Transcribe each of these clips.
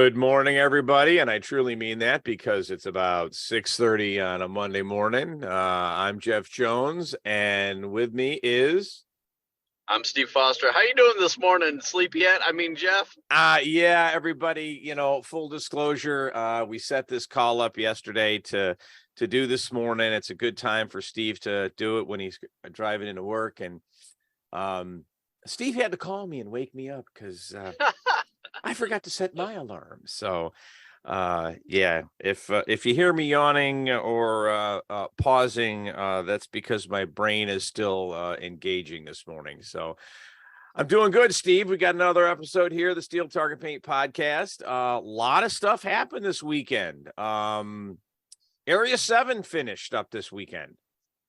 Good morning, everybody, and I truly mean that because it's about 6:30 on a Monday morning. I'm Jeff Jones, and with me is... I'm Steve Foster. How you doing this morning? Sleepy yet? I mean, Jeff? Yeah, everybody, full disclosure, we set this call up yesterday to do this morning. It's a good time for Steve to do it when he's driving into work, and Steve had to call me and wake me up because I forgot to set my alarm. So, yeah, if you hear me yawning or pausing, that's because my brain is still engaging this morning. So I'm doing good, Steve. We got another episode here of the Steel Target Paint Podcast. A lot of stuff happened this weekend. Area 7 finished up this weekend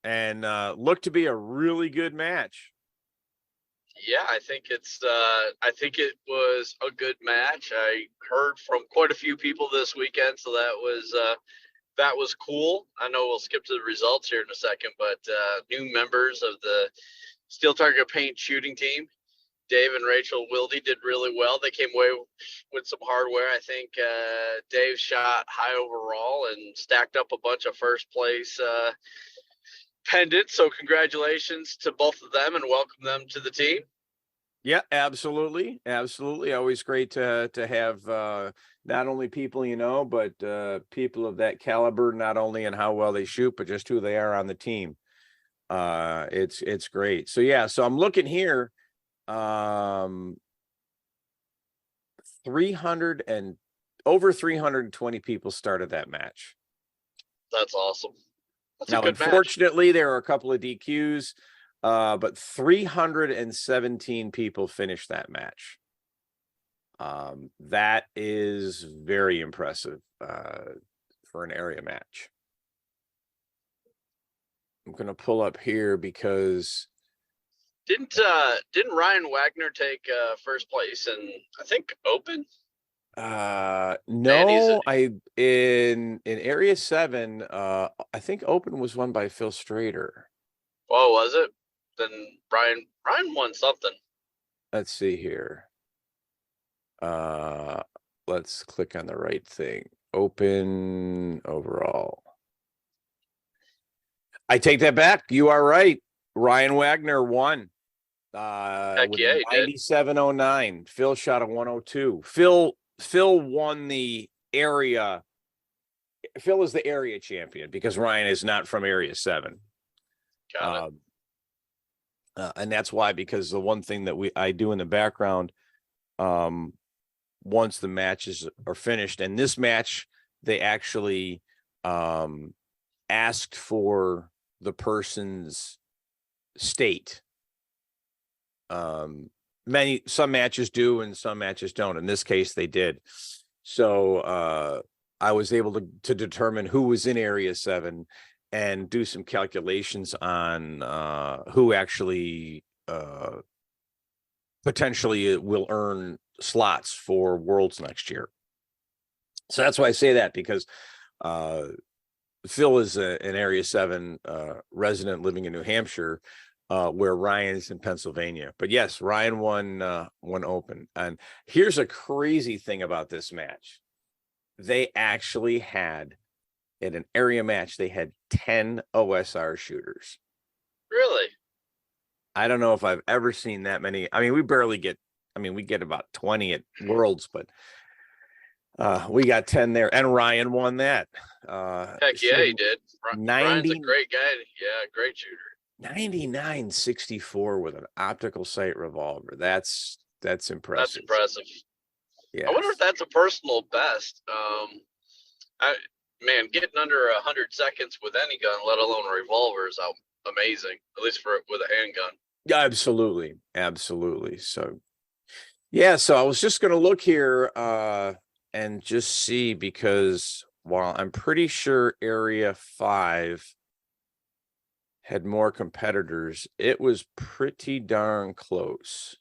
and looked to be a really good match. Yeah, I think it was a good match. I heard from quite a few people this weekend, so that was cool. I know we'll skip to the results here in a second, but new members of the Steel Target Paint shooting team, Dave and Rachel Wilde, did really well. They came away with some hardware. I think Dave shot high overall and stacked up a bunch of first place pendants. So congratulations to both of them and welcome them to the team. Yeah, absolutely. Always great to have not only people but people of that caliber, not only in how well they shoot, but just who they are on the team. It's great. So yeah, so I'm looking here. 300 and over 320 people started that match. That's awesome. That's now, a good unfortunately, match. there are a couple of DQs, but 317 people finished that match. That is very impressive for an area match. I'm going to pull up here because didn't Ryan Wagner take first place in, I think, Open? No, in Area 7, I think Open was won by Phil Strader. Oh, was it? Then Ryan won something. Let's see here. Let's click on the right thing. Open overall. I take that back. You are right. Ryan Wagner won. Heck yeah, he did. 97.09. Phil shot a 102. Phil won the area. Phil is the area champion because Ryan is not from Area 7. Got it. And that's why, because the one thing that I do in the background, once the matches are finished, and this match, they actually asked for the person's state. Some matches do and some matches don't. In this case, they did. So I was able to determine who was in Area 7 and do some calculations on who actually potentially will earn slots for Worlds next year. So that's why I say that, because Phil is an Area 7 resident living in New Hampshire, where Ryan is in Pennsylvania. But yes, Ryan won Open. And here's a crazy thing about this match. They actually had, in an area match, they had 10 OSR shooters. Really? I don't know if I've ever seen that many. I mean, we get about 20 at Worlds, but we got 10 there, and Ryan won that. Heck yeah, he did. Ryan's a great guy. Yeah, great shooter. 99.64 with an optical sight revolver. That's impressive. That's impressive. Yeah. I wonder if that's a personal best. Getting under 100 seconds with any gun, let alone a revolver, is amazing. At least with a handgun. Yeah, absolutely. So, yeah. So I was just going to look here and just see, because while I'm pretty sure Area 5 had more competitors, it was pretty darn close.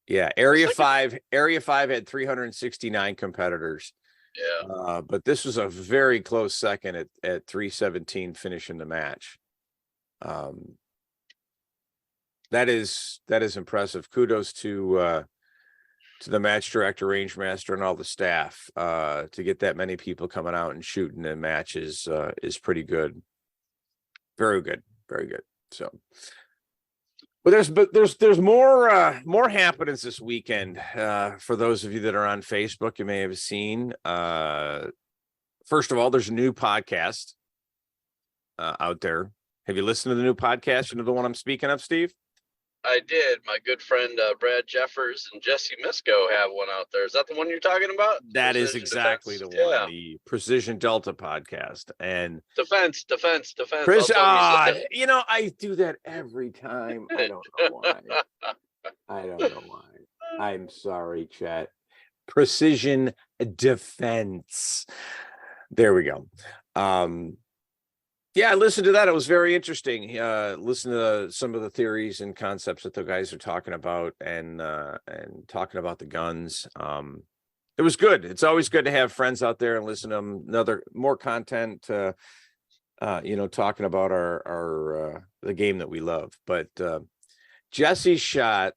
Yeah, Area 5 had 369 competitors. Yeah. But this was a very close second at 317 finishing the match. That is impressive. Kudos to to the match director, range master, and all the staff. To get that many people coming out and shooting in matches is pretty good. Very good, very good. So, but there's more happenings this weekend. For those of you that are on Facebook, you may have seen. First of all, there's a new podcast out there. Have you listened to the new podcast? You know the one I'm speaking of, Steve? I did. My good friend Brad Jeffers and Jesse Misko have one out there. Is that the one you're talking about? That is Precision exactly Defense? the one, Yeah. the Precision Delta podcast. And Defense. I'll you know, I do that every time. I don't know why. I don't know why. I'm sorry, chat. Precision Defense. There we go. Yeah, I listened to that. It was very interesting. Listen to some of the theories and concepts that the guys are talking about, and talking about the guns. It was good. It's always good to have friends out there and listen to them. More content. You know, talking about our the game that we love. But Jesse's shot.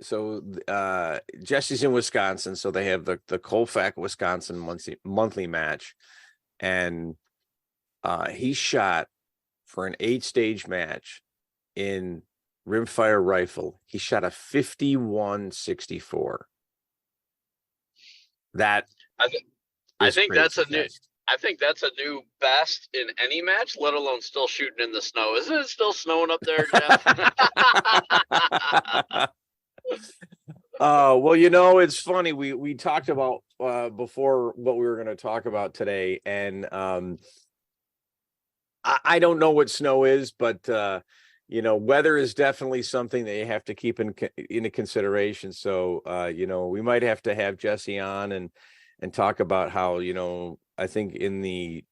So Jesse's in Wisconsin, so they have the Colfax, Wisconsin monthly match, and he shot for an 8-stage match in rimfire rifle. He shot a 51.64. That I think that's a new. I think that's a new best in any match, let alone still shooting in the snow. Isn't it still snowing up there, Jeff? Well, you know, it's funny. We talked about before what we were going to talk about today, and I don't know what snow is, but you know, weather is definitely something that you have to keep into consideration. So you know, we might have to have Jesse on and talk about how, you know, I think in the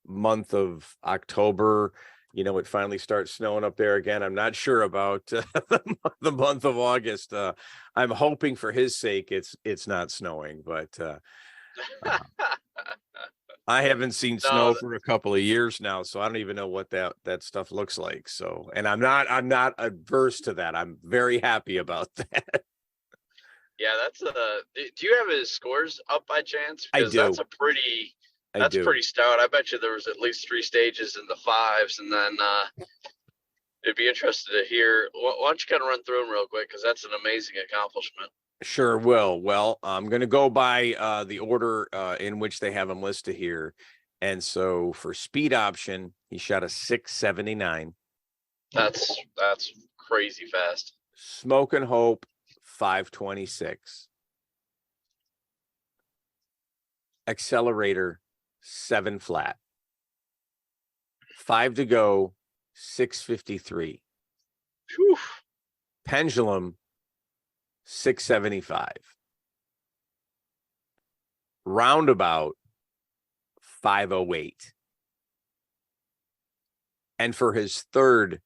month of October, you know, it finally starts snowing up there again. I'm not sure about the month of August. I'm hoping for his sake it's not snowing, but I haven't seen snow for a couple of years now, so I don't even know what that stuff looks like. So, and I'm not adverse to that. I'm very happy about that. Yeah, that's do you have his scores up by chance? Because I do. That's pretty stout. I bet you there was at least 3 stages in the 5s, and then it'd be interested to hear. Why don't you kind of run through them real quick, because that's an amazing accomplishment. Sure will. Well, I'm going to go by the order in which they have him listed here. And so for speed option, he shot a 6.79. That's crazy fast. Smoke and Hope, 5.26. Accelerator, 7 flat. 5 to go, 6.53. Whew. Pendulum, 6.75. Roundabout, 5.08. And for his third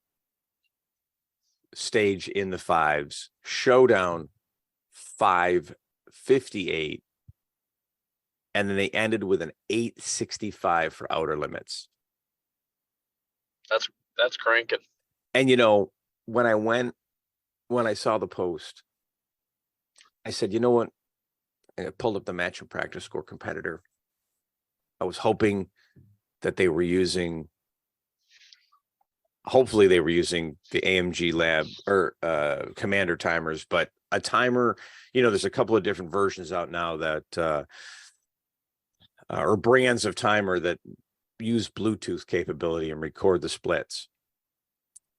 stage in the 5s, Showdown, 5.58. And then they ended with an 8.65 for Outer Limits. That's cranking. And you know, when I saw the post, I said, you know what? And I pulled up the match and practice score competitor. I was hoping that they were using, hopefully they were using the AMG Lab or Commander timers, but a timer, you know, there's a couple of different versions out now that or brands of timer that use Bluetooth capability and record the splits.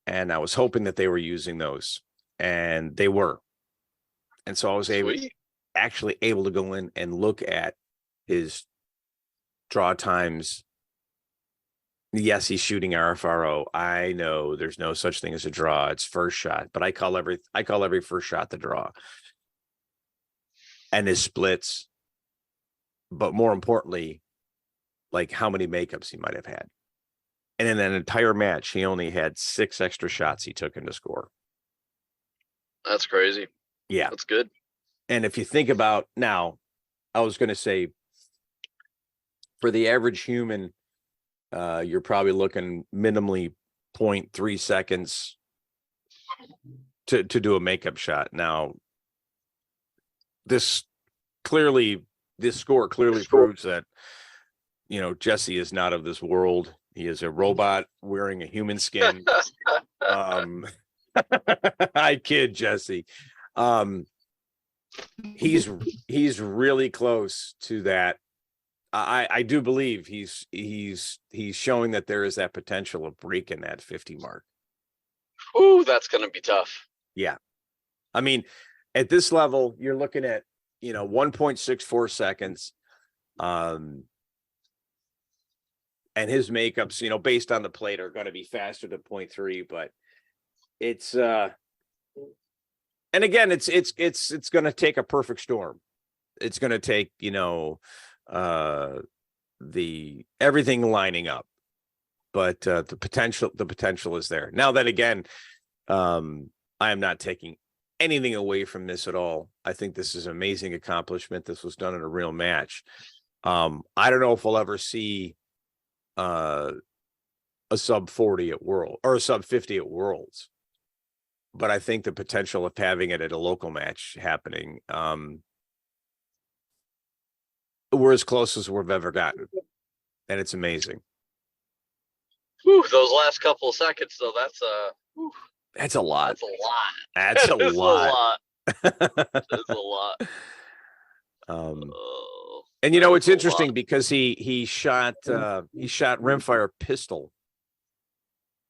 And I was hoping that they were using those, and they were. And so I was actually able to go in and look at his draw times. Yes, he's shooting RFRO. I know there's no such thing as a draw. It's first shot, but I call every first shot the draw. And his splits, but more importantly, like how many makeups he might have had. And in an entire match, he only had 6 extra shots he took into score. That's crazy. Yeah. That's good. And if you think about now, I was going to say for the average human, you're probably looking minimally 0.3 seconds to do a makeup shot. Now, this score clearly proves that, Jesse is not of this world. He is a robot wearing a human skin. I kid, Jesse. He's really close to that. I do believe he's showing that there is that potential of breaking that 50 mark. Ooh, that's going to be tough. Yeah. I mean, at this level, you're looking at, 1.64 seconds. And his makeups, based on the plate are going to be faster than 0.3, but it's, and again, it's going to take a perfect storm. It's going to take, everything lining up, but the potential is there. Now that, again, I am not taking anything away from this at all. I think this is an amazing accomplishment. This was done in a real match. I don't know if we'll ever see a sub 40 at World or a sub 50 at Worlds, but I think the potential of having it at a local match happening, we're as close as we've ever gotten, and it's amazing. Whew, those last couple of seconds, though, that's a lot. That's a lot. That's a lot. That's a lot. And it's interesting because he shot rimfire pistol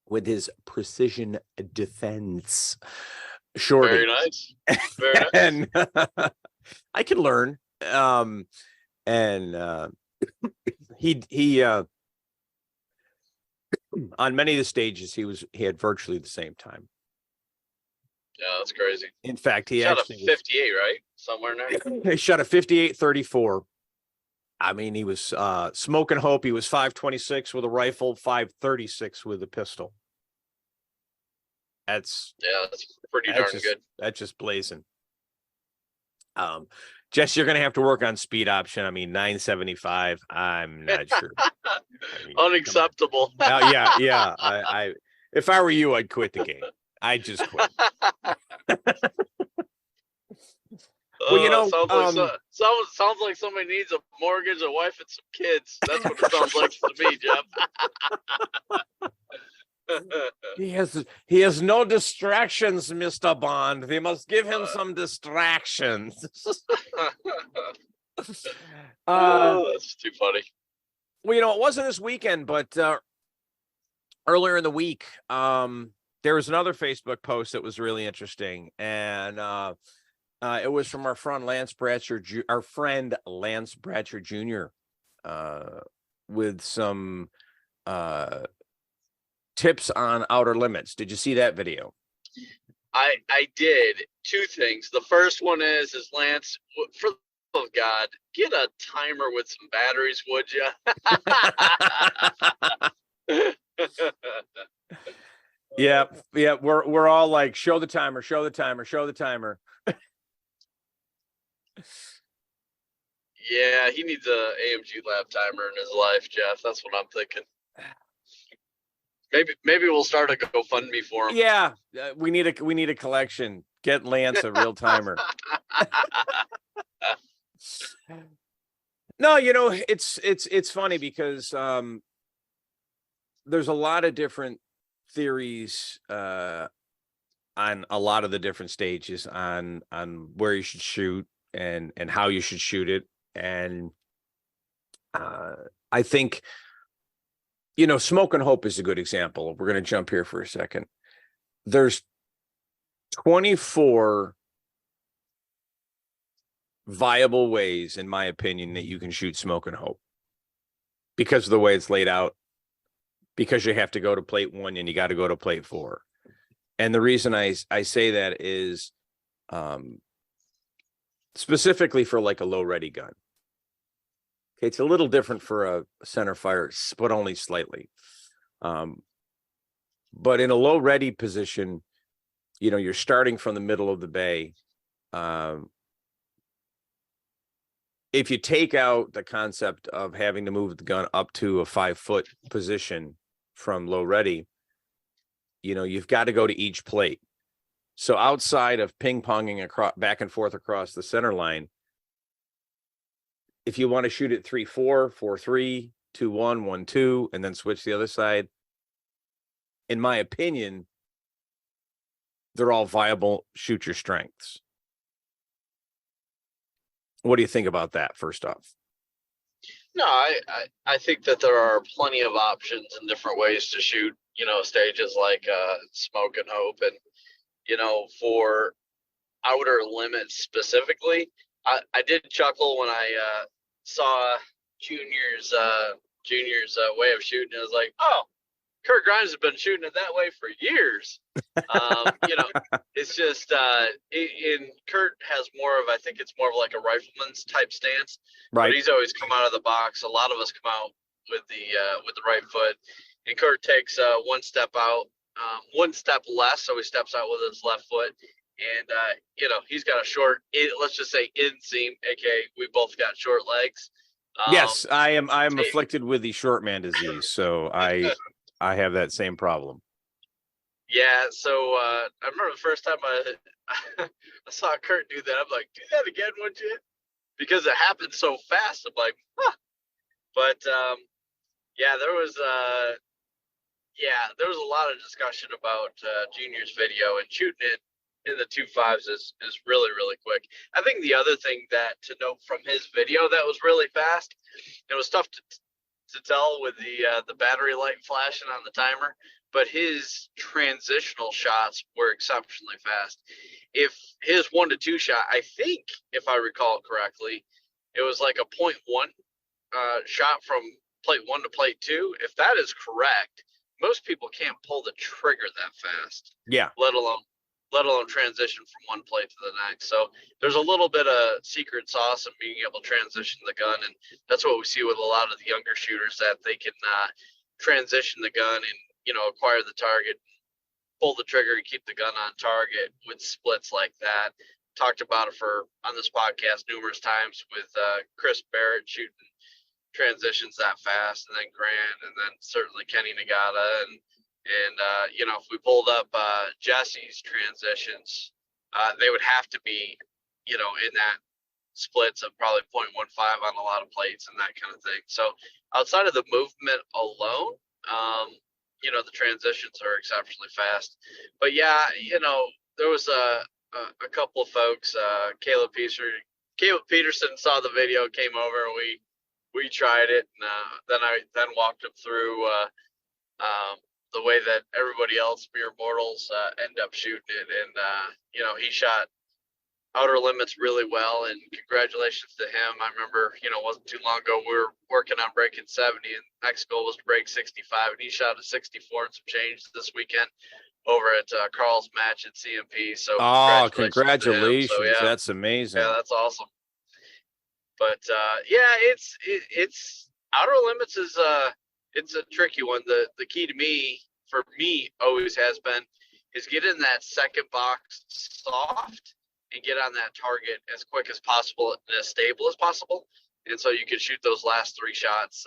with his precision defense shorty. Very nice. Very nice. And I can learn. He on many of the stages he had virtually the same time. Yeah, that's crazy. In fact, he shot actually a 58, right? Somewhere in there. He shot a 58.34. I mean, he was smoking hope. He was 5.26 with a rifle, 5.36 with a pistol. That's pretty darn good. That's just blazing. Jess, you're going to have to work on speed option. I mean, 975. I'm not sure. Unacceptable. Yeah. I if I were you, I'd quit the game. I'd just quit. Well, sounds like somebody needs a mortgage, a wife, and some kids. That's what it sounds like to me, Jeff. He has no distractions, Mr. Bond. They must give him some distractions. That's too funny. Well, it wasn't this weekend, but earlier in the week, there was another Facebook post that was really interesting, and it was from our friend Lance Bratcher Jr. With some tips on outer limits. Did you see that video? I did. Two things. The first one is Lance, for the love of God, get a timer with some batteries, would you? Yeah. We're all like, show the timer. Yeah, he needs a AMG lab timer in his life, Jeff. That's what I'm thinking. Maybe we'll start a GoFundMe for him. Yeah, we need a collection. Get Lance a real timer. No, it's funny because there's a lot of different theories on a lot of the different stages on where you should shoot and how you should shoot it. And I think, Smoke and Hope is a good example. We're going to jump here for a second. There's 24 viable ways, in my opinion, that you can shoot Smoke and Hope because of the way it's laid out, because you have to go to plate 1 and you got to go to plate 4. And the reason I say that is specifically for like a low ready gun. Okay, it's a little different for a center fire, but only slightly. But in a low ready position, you're starting from the middle of the bay. If you take out the concept of having to move the gun up to a 5-foot position from low ready, you've got to go to each plate. So outside of ping ponging across back and forth across the center line, if you want to shoot it 3-4, 4-3, 2-1, 1-2, and then switch the other side, in my opinion, they're all viable shoot your strengths. What do you think about that, first off? No, I think that there are plenty of options and different ways to shoot, stages like Smoke and Hope. And, for outer limits specifically, I did chuckle when I saw Junior's way of shooting. It was like, oh, Kurt Grimes has been shooting it that way for years. It's just in Kurt has more of, I think it's more of like a rifleman's type stance, Right. but he's always come out of the box. A lot of us come out with the right foot, and Kurt takes one step out, one step less, so he steps out with his left foot, and he's got a short, let's just say inseam, aka we both got short legs. Yes, I am afflicted with the short man disease, so I have that same problem. Yeah, so I remember the first time I saw Kurt do that. I'm like, do that again, would you? Because it happened so fast. I'm like, huh. But there was a lot of discussion about Junior's video, and shooting it in the 2.5s is really, really quick. I think the other thing that to note from his video that was really fast, it was tough to tell with the battery light flashing on the timer, but his transitional shots were exceptionally fast. If his 1-2 shot, I think, if I recall correctly, it was like a 0.1 shot from plate 1 to plate 2. If that is correct, most people can't pull the trigger that fast. Yeah. Let alone transition from one plate to the next. So there's a little bit of secret sauce in being able to transition the gun, and that's what we see with a lot of the younger shooters, that they can transition the gun and acquire the target, pull the trigger, and keep the gun on target with splits like that. Talked about it on this podcast numerous times with Chris Barrett shooting transitions that fast, and then Grant, and then certainly Kenny Nagata, and if we pulled up Jesse's transitions, they would have to be, in that splits of probably 0.15 on a lot of plates and that kind of thing. So outside of the movement alone, the transitions are exceptionally fast. But there was a couple of folks, Caleb Peterson saw the video, came over, and we tried it, and then walked him through the way that everybody else, mere mortals, end up shooting it. And he shot outer limits really well, and congratulations to him. I remember, it wasn't too long ago, we were working on breaking 70, and next goal was to break 65, and he shot a 64 and some change this weekend over at Carl's match at CMP. So congratulations. So, yeah, that's amazing. Yeah, that's awesome. But it's outer limits is it's a tricky one. The key to me, for me, always has been, is get in that second box soft and get on that target as quick as possible and as stable as possible. And so you can shoot those last 3 shots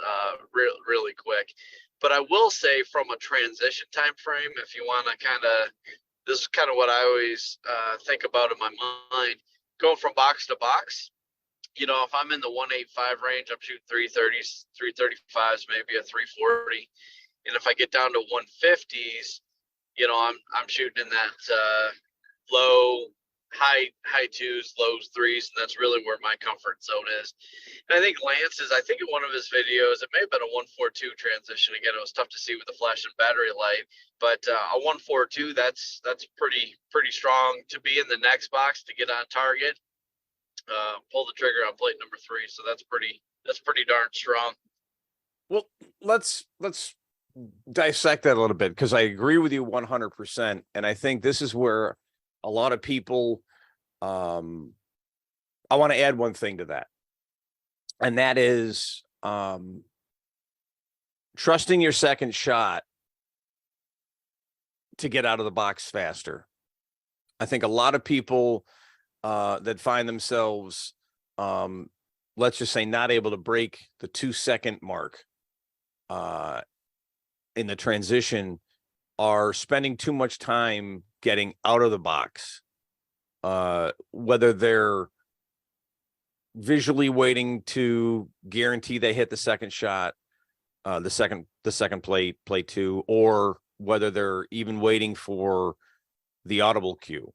really quick. But I will say, from a transition time frame, if you want to this is kind of what I always think about in my mind, going from box to box. If I'm in the 185 range, I'm shooting 330s, 335s, maybe a 340. And if I get down to 150s, I'm shooting in that high 2s, low 3s, and that's really where my comfort zone is. And I think Lance I think in one of his videos, it may have been a 142 transition. Again, it was tough to see with the flash and battery light, but a 142, that's pretty strong to be in the next box to get on target. Pull the trigger on plate number 3, so that's pretty darn strong. Well, let's dissect that a little bit, because I agree with you 100%, and I think this is where a lot of people, I want to add one thing to that, and that is trusting your second shot to get out of the box faster. I think a lot of people that find themselves, let's just say, not able to break the 2-second mark in the transition, are spending too much time getting out of the box, whether they're visually waiting to guarantee they hit the second shot, the second play 2, or whether they're even waiting for the audible cue.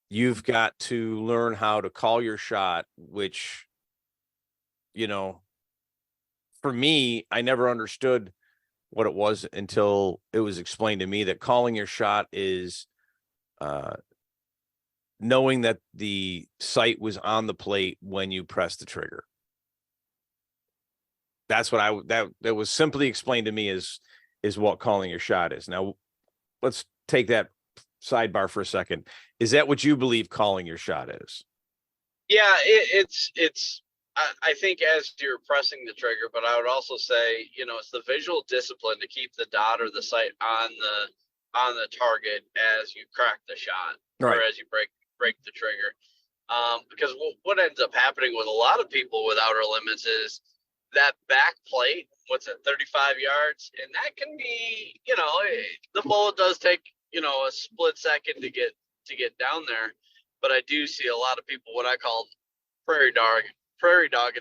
You've got to learn how to call your shot, which, for me, I never understood what it was until it was explained to me that calling your shot is knowing that the sight was on the plate when you press the trigger. That's what that was simply explained to me is what calling your shot is. Now, let's take that sidebar for a second. Is that what you believe calling your shot is? Yeah, it's. I think as you're pressing the trigger, but I would also say, it's the visual discipline to keep the dot or the sight on the target as you crack the shot, right, or as you break the trigger. Because what ends up happening with a lot of people with outer limits is that back plate, what's at 35 yards, and that can be, the bullet does take, a split second to get down there. But I do see a lot of people, what I call prairie dogging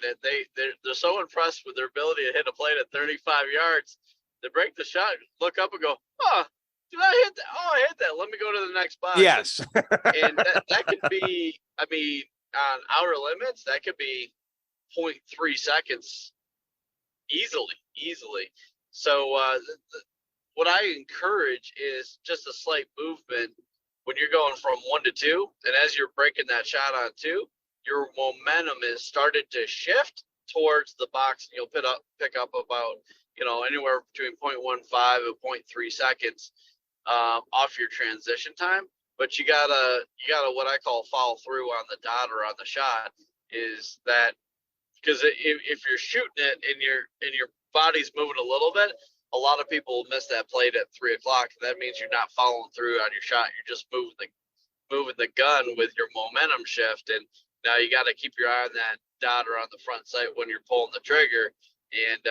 it. They're so impressed with their ability to hit a plate at 35 yards, they break the shot, look up and go, oh, did I hit that? Oh, I hit that. Let me go to the next box. Yes. And that could be, on outer limits, that could be 0.3 seconds easily. So what I encourage is just a slight movement when you're going from 1 to 2, and as you're breaking that shot on 2, your momentum is started to shift towards the box, and you'll pick up about anywhere between 0.15 and 0.3 seconds off your transition time. But you gotta what I call follow through on the dot or on the shot, is that because if you're shooting it and your body's moving a little bit, a lot of people miss that plate at 3 o'clock. That means you're not following through on your shot. You're just moving the gun with your momentum shift. And now you got to keep your eye on that dot or on the front sight when you're pulling the trigger. And,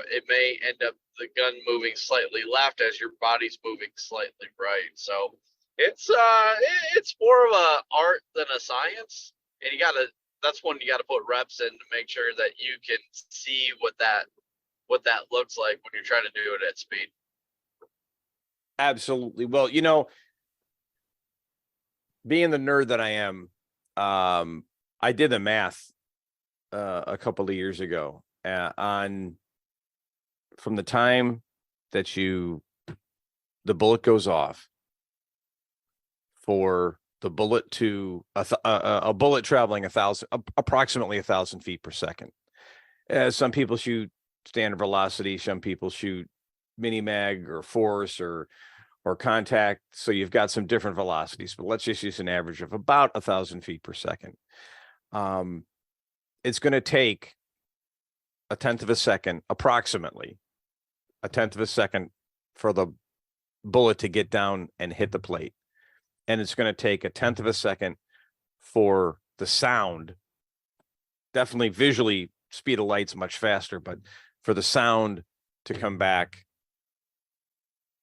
it may end up the gun moving slightly left as your body's moving slightly right. So it's more of a art than a science. And that's when you got to put reps in to make sure that you can see what that looks like when you're trying to do it at speed. Absolutely. Well, being the nerd that I am, I did the math a couple of years ago on from the time that the bullet goes off for the bullet to a bullet traveling approximately 1,000 feet per second. Some people shoot standard velocity, some people shoot mini mag or force or contact, so you've got some different velocities, but let's just use an average of about 1,000 feet per second. It's going to take approximately a tenth of a second for the bullet to get down and hit the plate. And it's going to take a tenth of a second for the sound, definitely visually, speed of light's much faster, but for the sound to come back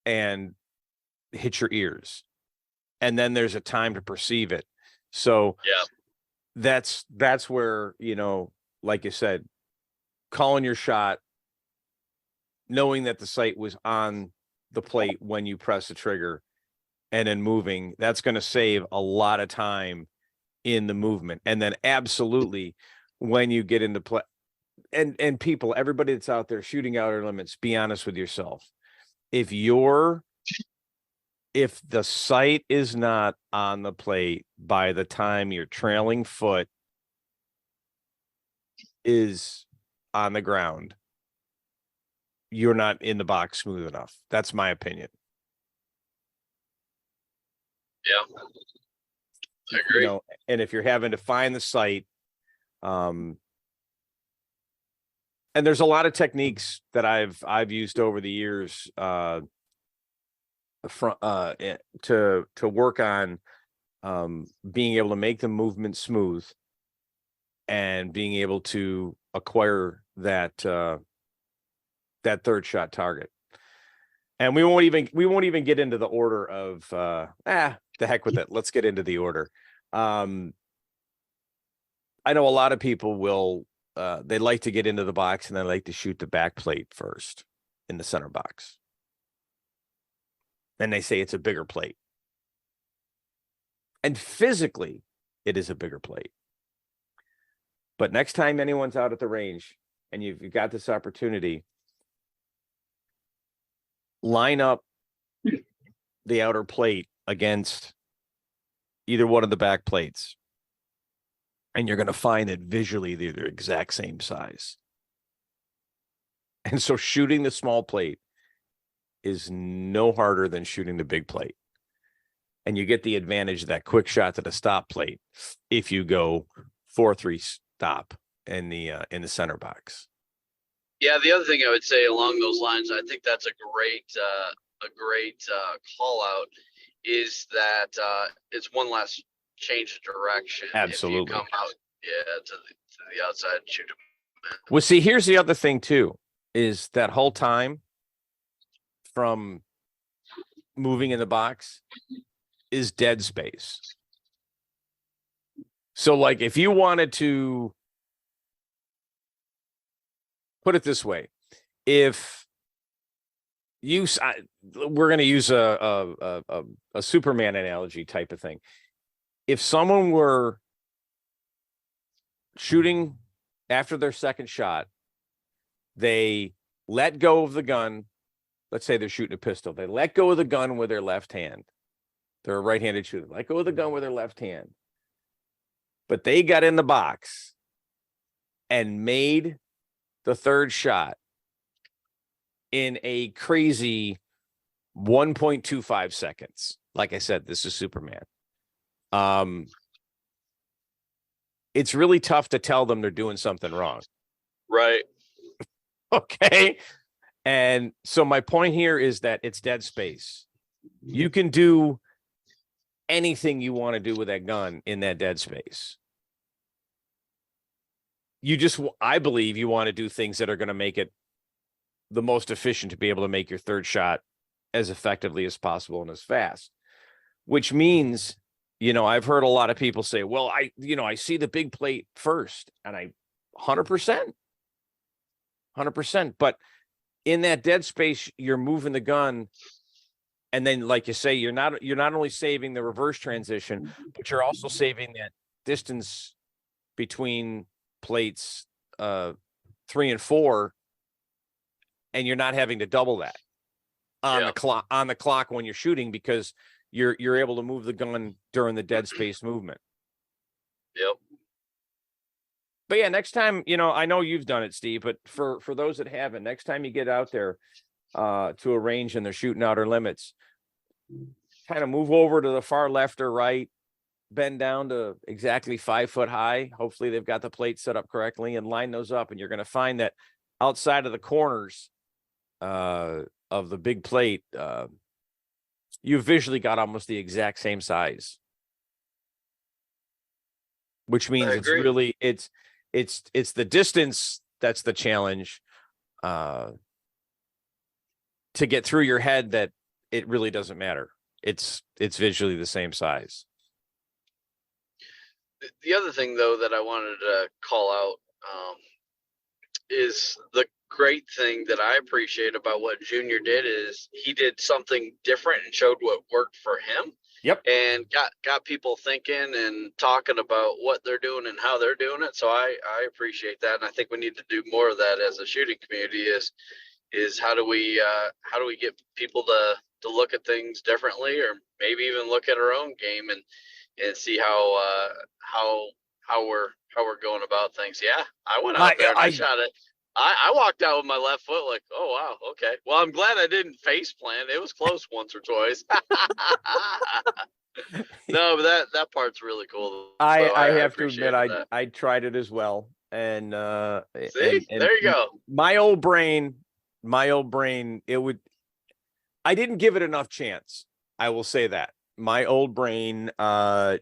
and hit your ears. And then there's a time to perceive it. So yeah, that's where, like you said, calling your shot, knowing that the sight was on the plate when you press the trigger, and then moving, that's going to save a lot of time in the movement. And then absolutely when you get into play, and people, everybody that's out there shooting outer limits, be honest with yourself. If the sight is not on the plate by the time your trailing foot is on the ground, you're not in the box smooth enough. That's my opinion. Yeah, I agree. And if you're having to find the sight, and there's a lot of techniques that I've used over the years to work on being able to make the movement smooth and being able to acquire that third shot target. And we won't even get into the order of the heck with it. Let's get into the order. I know a lot of people will they like to get into the box and they like to shoot the back plate first in the center box. And they say it's a bigger plate. And physically, it is a bigger plate. But next time anyone's out at the range and you've got this opportunity, line up the outer plate against either one of the back plates. And you're going to find that visually they're the exact same size. And so shooting the small plate is no harder than shooting the big plate. And you get the advantage of that quick shot to the stop plate if you go 4-3 stop in the center box. Yeah, the other thing I would say along those lines, I think that's a great call out, is that it's one less change of direction. Absolutely. If you come out, to the outside and shoot them. Well, see, here's the other thing too, is that whole time from moving in the box is dead space. So like if you wanted to put it this way, if you, we're going to use a Superman analogy type of thing. If someone were shooting after their second shot, they let go of the gun. Let's say they're shooting a pistol. They let go of the gun with their left hand. They're a right-handed shooter. Let go of the gun with their left hand. But they got in the box and made the third shot in a crazy 1.25 seconds. Like I said, this is Superman. It's really tough to tell them they're doing something wrong. Right. Okay. And so my point here is that it's dead space. You can do anything you want to do with that gun in that dead space. I believe you want to do things that are going to make it the most efficient to be able to make your third shot as effectively as possible and as fast, which means, I've heard a lot of people say, well, I see the big plate first, and 100%, but in that dead space, you're moving the gun. And then, like you say, you're not only saving the reverse transition, but you're also saving that distance between plates 3 and 4, and you're not having to double that on the clock when you're shooting, because you're able to move the gun during the dead space movement. Yep. But yeah, next time, I know you've done it, Steve, but for those that haven't, next time you get out there to a range and they're shooting outer limits, kind of move over to the far left or right, bend down to exactly 5 foot high. Hopefully they've got the plate set up correctly, and line those up. And you're going to find that outside of the corners of the big plate, you visually got almost the exact same size, which means it's really, it's the distance that's the challenge, to get through your head that it really doesn't matter. It's visually the same size. The other thing, though, that I wanted to call out is the great thing that I appreciate about what Junior did is he did something different and showed what worked for him. Yep. And got people thinking and talking about what they're doing and how they're doing it. So I appreciate that, and I think we need to do more of that as a shooting community. Is how do we get people to look at things differently, or maybe even look at our own game and see how we're going about things. Yeah, I went out there and I shot it. I walked out with my left foot like, oh, wow, okay. Well, I'm glad I didn't face plant. It was close once or twice. No, but that part's really cool. I have to admit, I tried it as well. And see, and there you go. My old brain, I didn't give it enough chance. I will say that. My old brain, I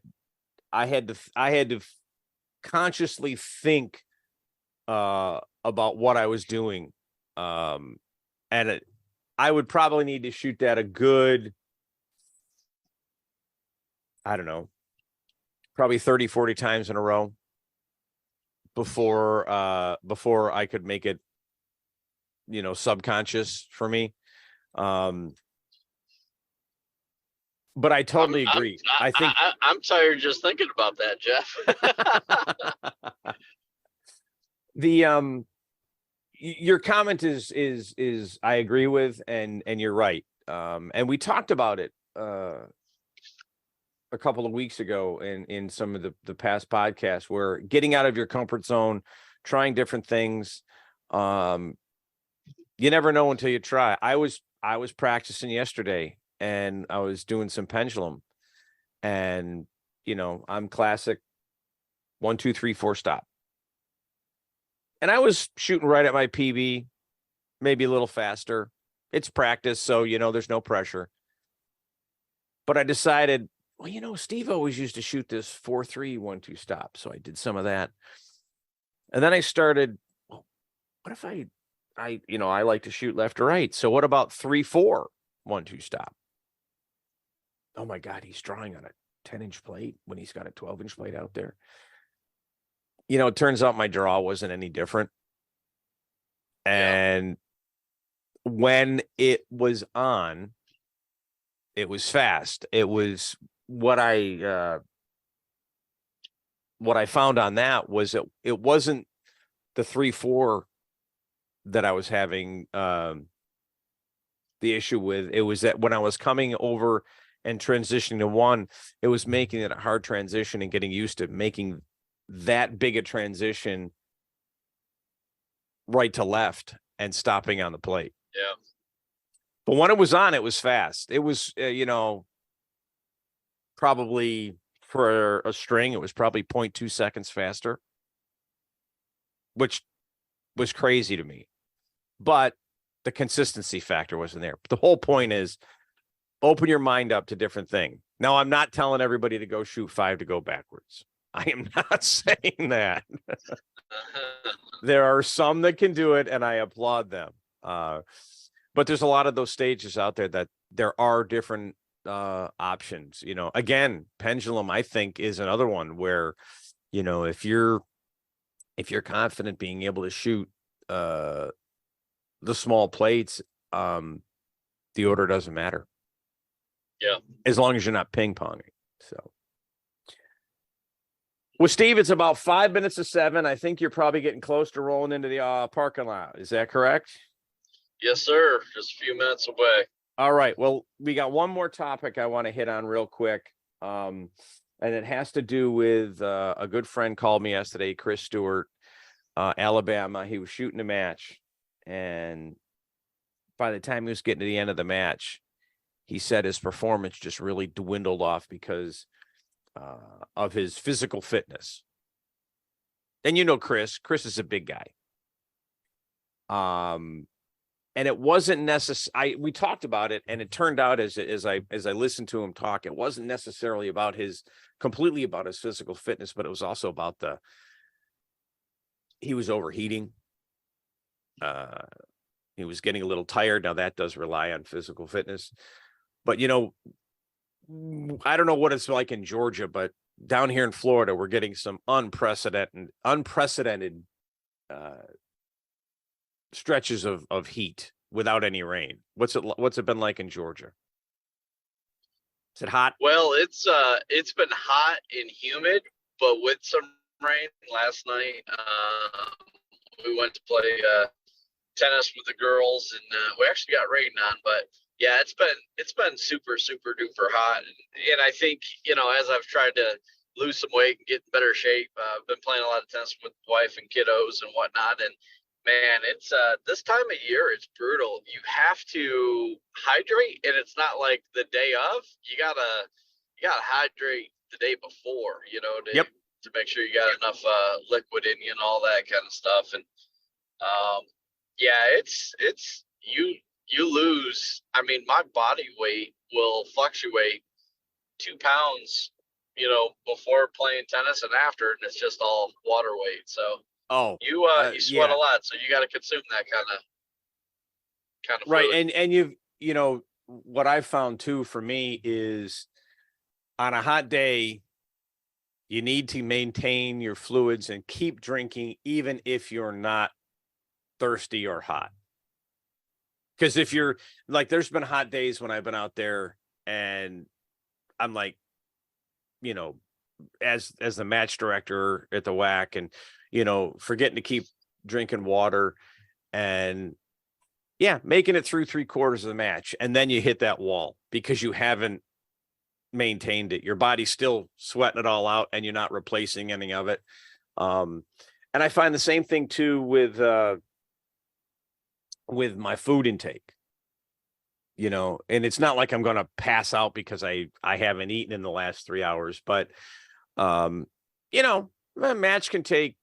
had to consciously think about what I was doing, and I would probably need to shoot that a good, I don't know, probably 30, 40 times in a row before I could make it, subconscious for me. But I totally agree. I think I'm tired just thinking about that, Jeff. the your comment is I agree with, and you're right. And we talked about it a couple of weeks ago in some of the past podcasts, where getting out of your comfort zone, trying different things. You never know until you try. I was practicing yesterday, and I was doing some pendulum, and I'm classic 1, 2, 3, 4 stop. And I was shooting right at my PB, maybe a little faster. It's practice, so there's no pressure. But I decided, well, Steve always used to shoot this 4-3, 1, 2 stop. So I did some of that. And then I started, well, what if I like to shoot left or right. So what about 3-4, 1, 2 stop? Oh my God, he's drawing on a 10-inch plate when he's got a 12-inch plate out there. It turns out my draw wasn't any different. And when it was on, it was fast. It was what I found on that was it wasn't the 3-4 that I was having the issue with. It was that when I was coming over and transitioning to 1, it was making it a hard transition and getting used to making that big a transition right to left and stopping on the plate. Yeah. But when it was on, it was fast. It was, probably for a string, it was probably 0.2 seconds faster, which was crazy to me. But the consistency factor wasn't there. But the whole point is open your mind up to different things. Now, I'm not telling everybody to go shoot 5 to go backwards. I am not saying that. There are some that can do it, and I applaud them. But there's a lot of those stages out there that there are different options. Again, pendulum, I think, is another one where, if you're confident being able to shoot the small plates, the order doesn't matter. Yeah. As long as you're not ping ponging. So. Well, Steve, it's about 5 minutes to 7. I think you're probably getting close to rolling into the parking lot. Is that correct? Yes, sir. Just a few minutes away. All right. Well, we got one more topic I want to hit on real quick. And it has to do with a good friend called me yesterday, Chris Stewart, Alabama. He was shooting a match. And by the time he was getting to the end of the match, he said his performance just really dwindled off because of his physical fitness. And Chris is a big guy. And it wasn't necessary. We talked about it, and it turned out as I listened to him talk, it wasn't necessarily completely about his physical fitness, but it was also about he was overheating. He was getting a little tired. Now that does rely on physical fitness, but I don't know what it's like in Georgia, but down here in Florida, we're getting some unprecedented stretches of heat without any rain. What's it been like in Georgia? Is it hot? Well, it's been hot and humid, but with some rain last night. We went to play tennis with the girls, and we actually got rain on, but yeah, it's been super, super duper hot. And I think, as I've tried to lose some weight and get in better shape, I've been playing a lot of tennis with wife and kiddos and whatnot. And man, it's this time of year, it's brutal. You have to hydrate, and it's not like the day of. You gotta hydrate the day before, to make sure you got enough liquid in you and all that kind of stuff. And yeah, it's you lose. I mean, my body weight will fluctuate 2 pounds, before playing tennis and after, and it's just all water weight. So you sweat a lot, so you got to consume that kind of. kind of Right. fluid. And you know, what I found too for me is on a hot day, you need to maintain your fluids and keep drinking, even if you're not thirsty or hot. Because if you're like, there's been hot days when I've been out there and I'm like, you know, as the match director at the WAC and, you know, forgetting to keep drinking water and yeah, making it through 3/4 of the match. And then you hit that wall because you haven't maintained it. Your body's still sweating it all out and you're not replacing any of it. And I find the same thing too with my food intake, you know, and it's not like I'm going to pass out because I haven't eaten in the last 3 hours, but, you know, a match can take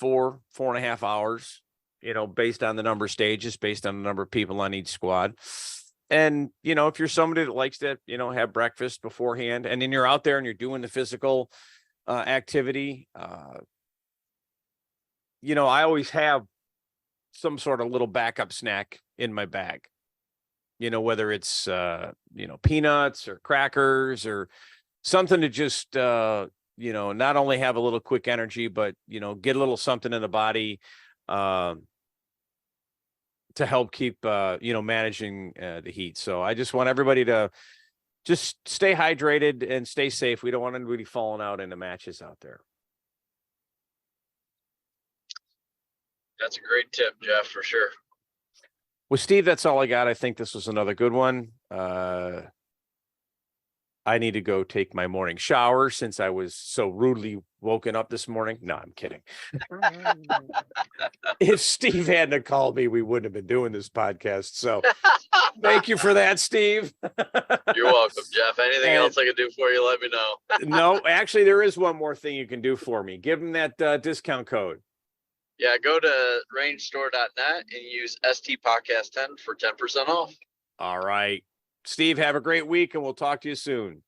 4.5 hours, you know, based on the number of stages, based on the number of people on each squad. And, you know, if you're somebody that likes to, you know, have breakfast beforehand and then you're out there and you're doing the physical activity, you know, I always have some sort of little backup snack in my bag, you know, whether it's, you know, peanuts or crackers or something to just, you know, not only have a little quick energy, but, you know, get a little something in the body to help keep, you know, managing the heat. So I just want everybody to just stay hydrated and stay safe. We don't want anybody falling out in the matches out there. That's a great tip, Jeff, for sure. Well, Steve, that's all I got. I think this was another good one. I need to go take my morning shower since I was so rudely woken up this morning. No, I'm kidding. If Steve hadn't called me, we wouldn't have been doing this podcast. So thank you for that, Steve. You're welcome, Jeff. Anything else I can do for you, let me know. No, actually, there is one more thing you can do for me. Give him that discount code. Yeah, go to rangestore.net and use STPodcast10 for 10% off. All right. Steve, have a great week and we'll talk to you soon.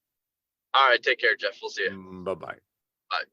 All right, take care, Jeff. We'll see you. Bye-bye. Bye.